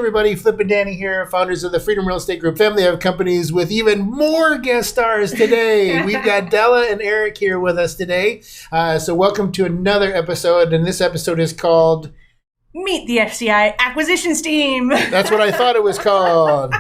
everybody. Flip and Danny here, founders of the Freedom Real Estate Group family of companies with even more guest stars today. We've got Della and Eric here with us today. So welcome to another episode, and this episode is called Meet the FCI Acquisitions Team. That's what I thought it was called.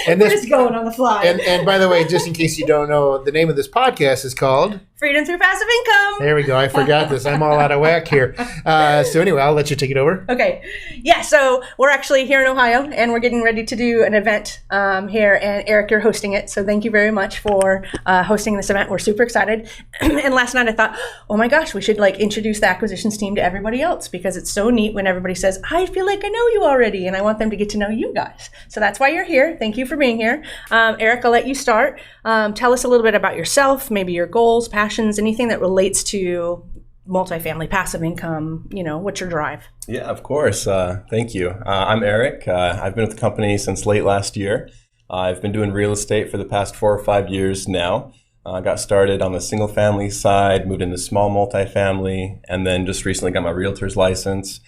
And We're just going on the fly. And by the way, just in case you don't know, the name of this podcast is called Freedom Through Passive Income. There we go. I forgot this. I'm all out of whack here. So anyway, I'll let you take it over. Okay. Yeah, so we're actually here in Ohio, and we're getting ready to do an event here. And Eric, you're hosting it. So thank you very much for hosting this event. We're super excited. And last night I thought, oh my gosh, we should introduce the acquisitions team to everybody else, because it's so neat when everybody says, I feel like I know you already, and I want them to get to know you guys. So that's why you're here. Thank you for being here. Eric, I'll let you start. Tell us a little bit about yourself, maybe your goals, passions, anything that relates to multifamily, passive income. What's your drive? Yeah, of course. Thank you. I'm Eric. I've been with the company since late last year. I've been doing real estate for the past 4 or 5 years now. I got started on the single family side, moved into small multifamily, and then just recently got my realtor's license.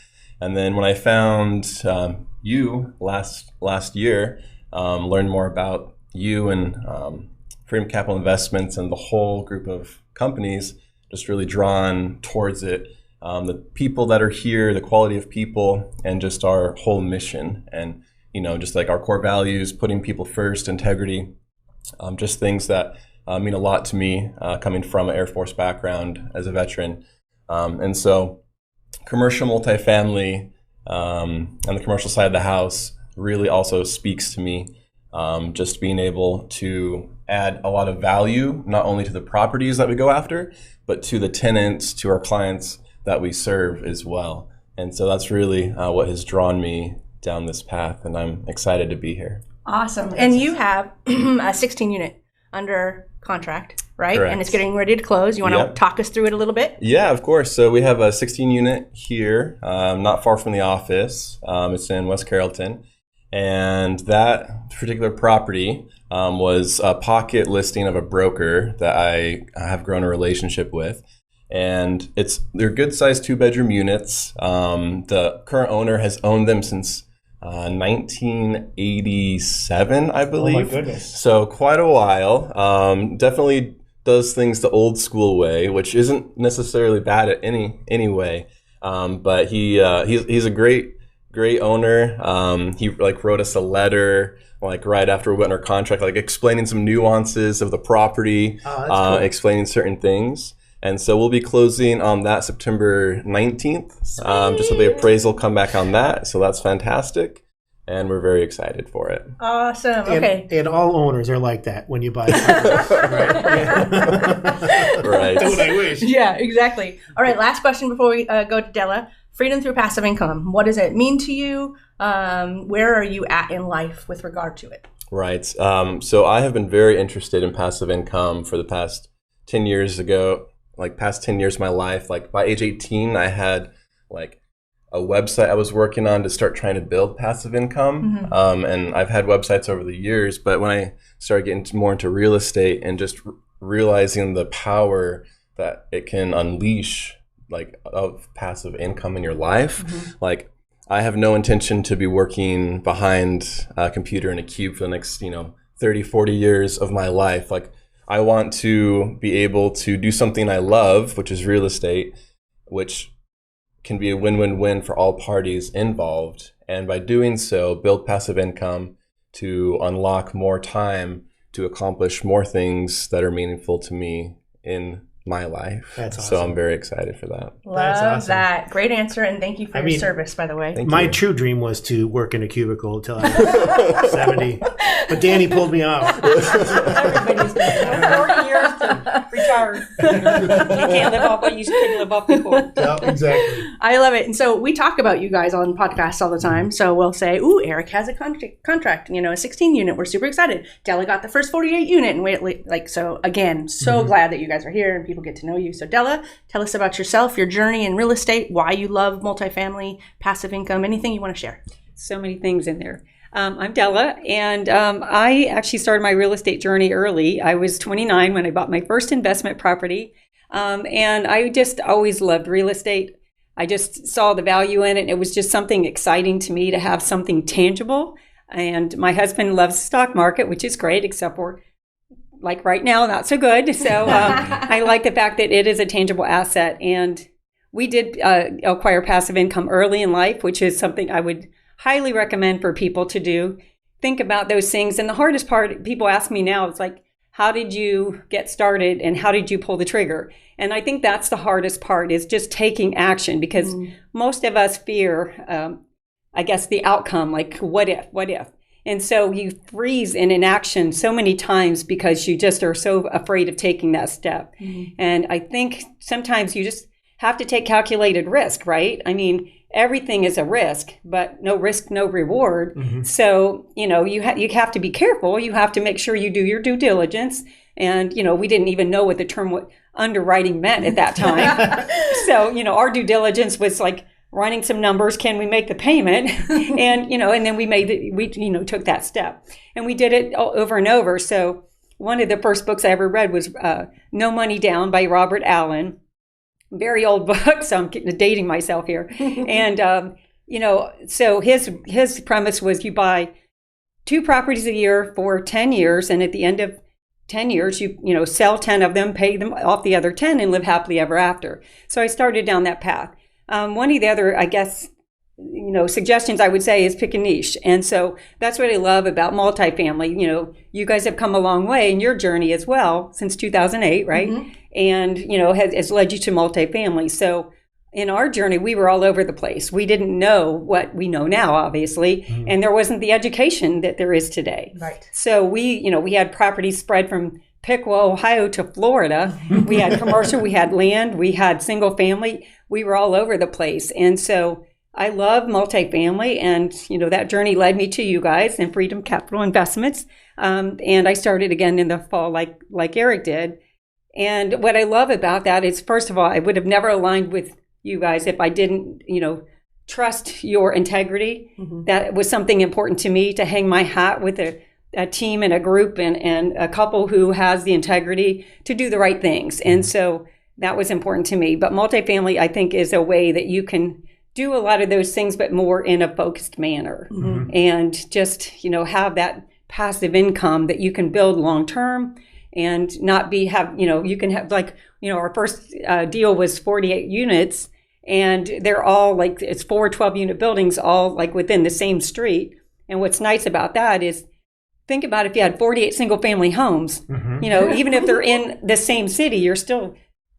And then when I found you last year, learned more about you and Freedom Capital Investments and the whole group of companies, just really drawn towards it. The people that are here, the quality of people, and just our whole mission. And, just like our core values, putting people first, integrity, just things that mean a lot to me coming from an Air Force background as a veteran. And so commercial multifamily and the commercial side of the house really also speaks to me. Just being able to add a lot of value, not only to the properties that we go after, but to the tenants, to our clients that we serve as well. And so that's really what has drawn me down this path, and I'm excited to be here. Awesome. And you have a 16 unit under contract, right? Correct. And it's getting ready to close. You want to talk us through it a little bit? Yeah, of course. So we have a 16 unit here, not far from the office. It's in West Carrollton. And that particular property was a pocket listing of a broker that I have grown a relationship with. And they're good sized 2-bedroom units. The current owner has owned them since 1987, I believe. Oh my goodness. So quite a while. Definitely does things the old school way, which isn't necessarily bad at any way. But he's a great owner. He wrote us a letter right after we went under contract, explaining some nuances of the property, cool. Explaining certain things. And so we'll be closing on that September 19th. Just so the appraisal come back on that. So that's fantastic. And we're very excited for it. Awesome. Okay. And all owners are like that when you buy something. Right? Yeah. Right. That's what I wish. Yeah, exactly. All right. Last question before we go to Della. Freedom through passive income. What does it mean to you? Where are you at in life with regard to it? Right. So I have been very interested in passive income for the past 10 years ago, past 10 years of my life. By age 18, I had a website I was working on to start trying to build passive income. Mm-hmm. And I've had websites over the years, but when I started getting more into real estate and just realizing the power that it can unleash of passive income in your life, mm-hmm. I have no intention to be working behind a computer in a cube for the next 30, 40 years of my life. I want to be able to do something I love, which is real estate, which can be a win-win-win for all parties involved. And by doing so, build passive income to unlock more time to accomplish more things that are meaningful to me in my life. That's awesome. So I'm very excited for that. Love awesome. that. Great answer, and thank you for your service, by the way. My true dream was to work in a cubicle until I was 70. But Danny pulled me off. Everybody's been 40 years to retire. You can't live off what you can live off before. Yeah, exactly. I love it. And so we talk about you guys on podcasts all the time. So we'll say, ooh, Eric has a contract, a 16 unit. We're super excited. Della got the first 48 unit. And so again, glad that you guys are here and people get to know you. So Della, tell us about yourself, your journey in real estate, why you love multifamily, passive income, anything you want to share. So many things in there. I'm Della, and I actually started my real estate journey early. I was 29 when I bought my first investment property, and I just always loved real estate. I just saw the value in it. It was just something exciting to me to have something tangible. And my husband loves the stock market, which is great, except for like right now, not so good. So I like the fact that it is a tangible asset. And we did acquire passive income early in life, which is something I would highly recommend for people to do. Think about those things. And the hardest part, people ask me now, it's like, how did you get started and how did you pull the trigger? And I think that's the hardest part, is just taking action, because most of us fear, I guess, the outcome, like what if? And so you freeze in inaction so many times because you just are so afraid of taking that step. And I think sometimes you just have to take calculated risk, right? I mean, everything is a risk, but no risk, no reward. So, you have to be careful. You have to make sure you do your due diligence. And, we didn't even know what the term underwriting meant at that time. So, our due diligence was like running some numbers. Can we make the payment? And, and then we took that step, and we did it over and over. So one of the first books I ever read was No Money Down by Robert Allen. Very old book, so I'm dating myself here. And, so his premise was you buy 2 properties a year for 10 years. And at the end of 10 years, you sell 10 of them, pay them off the other 10, and live happily ever after. So I started down that path. One of the other, I guess, suggestions I would say is pick a niche. And so that's what I love about multifamily. You guys have come a long way in your journey as well since 2008, right? And, has led you to multifamily. So in our journey, we were all over the place. We didn't know what we know now, obviously, and there wasn't the education that there is today. Right. So we had properties spread from Piqua, Ohio to Florida. We had commercial, we had land, we had single family. We were all over the place. And so I love multifamily, and, that journey led me to you guys and Freedom Capital Investments. And I started again in the fall, like Eric did. And what I love about that is, first of all, I would have never aligned with you guys if I didn't, trust your integrity. That was something important to me, to hang my hat with a team and a group and a couple who has the integrity to do the right things. And so that was important to me. But multifamily, I think, is a way that you can do a lot of those things, but more in a focused manner. And just, have that passive income that you can build long term. And not you can have our first deal was 48 units, and they're all it's 4 12-unit buildings, all within the same street. And what's nice about that is, think about if you had 48 single family homes, even if they're in the same city, you're still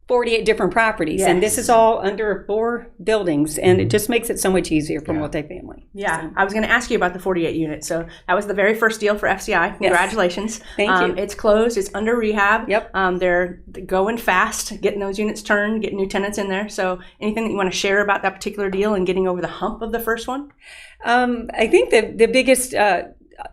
48 different properties. Yes. And this is all under 4 buildings, and it just makes it so much easier for multifamily. Yeah, so I was going to ask you about the 48 units. So that was the very first deal for FCI. Congratulations. Yes. Thank you. It's closed. It's under rehab. Yep. They're going fast, getting those units turned, getting new tenants in there. So anything that you want to share about that particular deal and getting over the hump of the first one? I think the biggest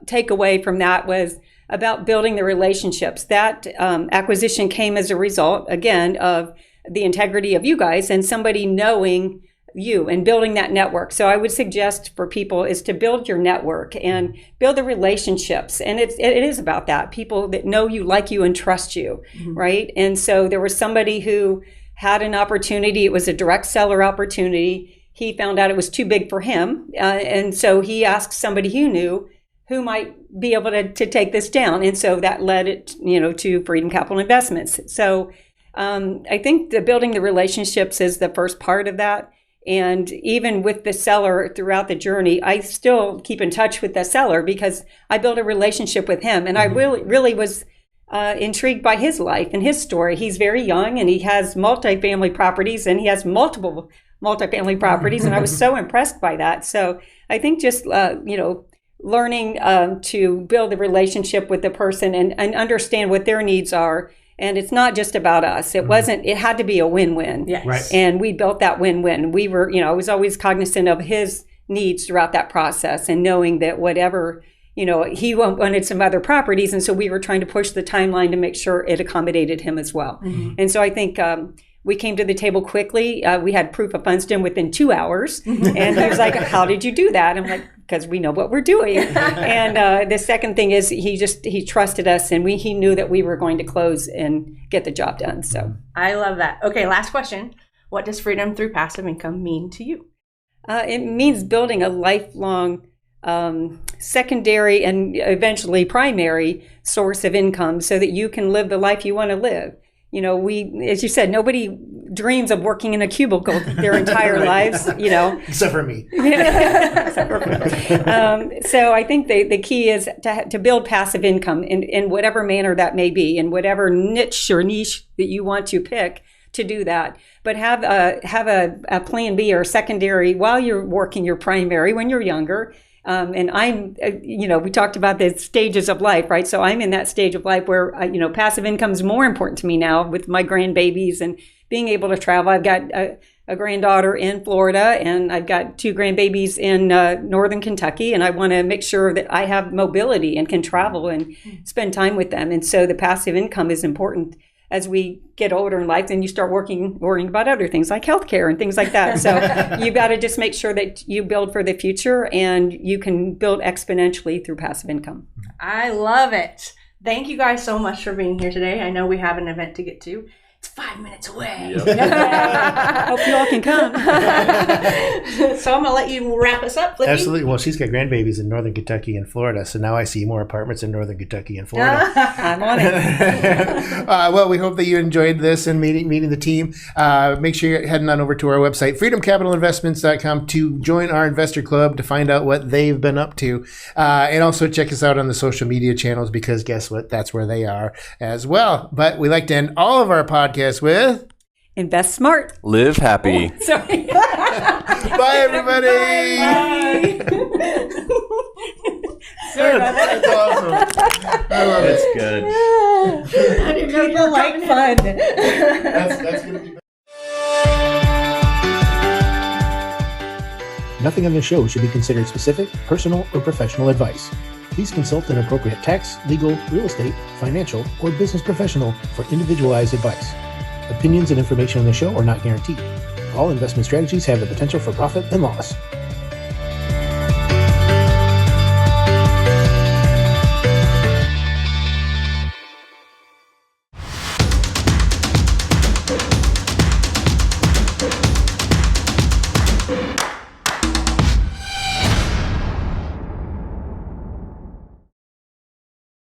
takeaway from that was about building the relationships. That acquisition came as a result, again, of the integrity of you guys and somebody knowing you and building that network. So I would suggest for people is to build your network and build the relationships. And it is about that. People that know you, like you, and trust you, right? And so there was somebody who had an opportunity. It was a direct seller opportunity. He found out it was too big for him. And so he asked somebody he knew who might be able to take this down. And so that led it, to Freedom Capital Investments. So I think building the relationships is the first part of that. And even with the seller throughout the journey, I still keep in touch with the seller because I built a relationship with him. And I really was intrigued by his life and his story. He's very young, and he has multifamily properties, and he has multiple multifamily properties. And I was so impressed by that. So I think just, learning to build a relationship with the person and understand what their needs are. And it's not just about us. It had to be a win-win. Yes. Right. And we built that win-win. We were, I was always cognizant of his needs throughout that process, and knowing that whatever, he wanted some other properties. And so we were trying to push the timeline to make sure it accommodated him as well. And so I think we came to the table quickly. We had proof of funds done within 2 hours. And he was like, how did you do that? I'm like, because we know what we're doing. And the second thing is he trusted us, and he knew that we were going to close and get the job done. So I love that. Okay, last question. what does freedom through passive income mean to you? It means building a lifelong secondary and eventually primary source of income so that you can live the life you want to live. You know, as you said, nobody dreams of working in a cubicle their entire lives, you know. Except for me. So I think the key is to build passive income in whatever manner that may be, in whatever niche that you want to pick to do that. But have a plan B or secondary while you're working your primary when you're younger. And I'm, we talked about the stages of life, right? So I'm in that stage of life where, passive income is more important to me now with my grandbabies and being able to travel. I've got a granddaughter in Florida and I've got 2 grandbabies in northern Kentucky. And I want to make sure that I have mobility and can travel and spend time with them. And so the passive income is important as we get older in life, then you start worrying about other things like healthcare and things like that. So you've got to just make sure that you build for the future and you can build exponentially through passive income. I love it. Thank you guys so much for being here today. I know we have an event to get to. It's 5 minutes away. Yep. Hope you all can come. So I'm going to let you wrap us up, Libby. Absolutely. Well, she's got grandbabies in northern Kentucky and Florida, so now I see more apartments in northern Kentucky and Florida. I'm on it. Well, we hope that you enjoyed this and meeting the team. Make sure you're heading on over to our website, freedomcapitalinvestments.com, to join our investor club to find out what they've been up to. And also check us out on the social media channels because guess what? That's where they are as well. But we like to end all of our podcasts with invest smart, live happy. Oh, sorry. Bye, everybody. Bye. That's awesome. I love it. It's good. I didn't know you were like fun. That's going to be. Nothing on this show should be considered specific, personal, or professional advice. Please consult an appropriate tax, legal, real estate, financial, or business professional for individualized advice. Opinions and information on the show are not guaranteed. All investment strategies have the potential for profit and loss.